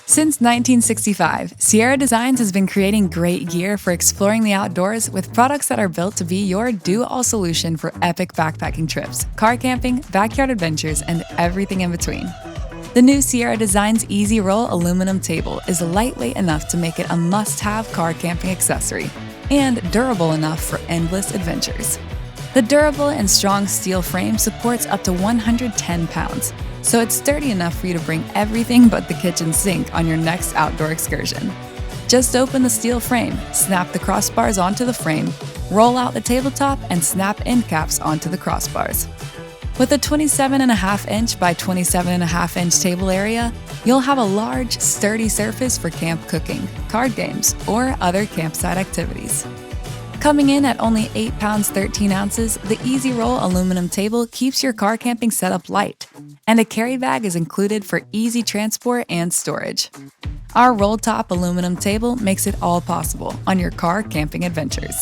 Since 1965, Sierra Designs has been creating great gear for exploring the outdoors with products that are built to be your do-all solution for epic backpacking trips, car camping, backyard adventures, and everything in between. The new Sierra Designs Easy Roll aluminum table is lightweight enough to make it a must-have car camping accessory and durable enough for endless adventures. The durable and strong steel frame supports up to 110 pounds, so it's sturdy enough for you to bring everything but the kitchen sink on your next outdoor excursion. Just open the steel frame, snap the crossbars onto the frame, roll out the tabletop, and snap end caps onto the crossbars. With a 27.5-inch by 27.5-inch table area, you'll have a large, sturdy surface for camp cooking, card games, or other campsite activities. Coming in at only 8 pounds 13 ounces, the Easy Roll aluminum table keeps your car camping setup light, and a carry bag is included for easy transport and storage. Our roll-top aluminum table makes it all possible on your car camping adventures.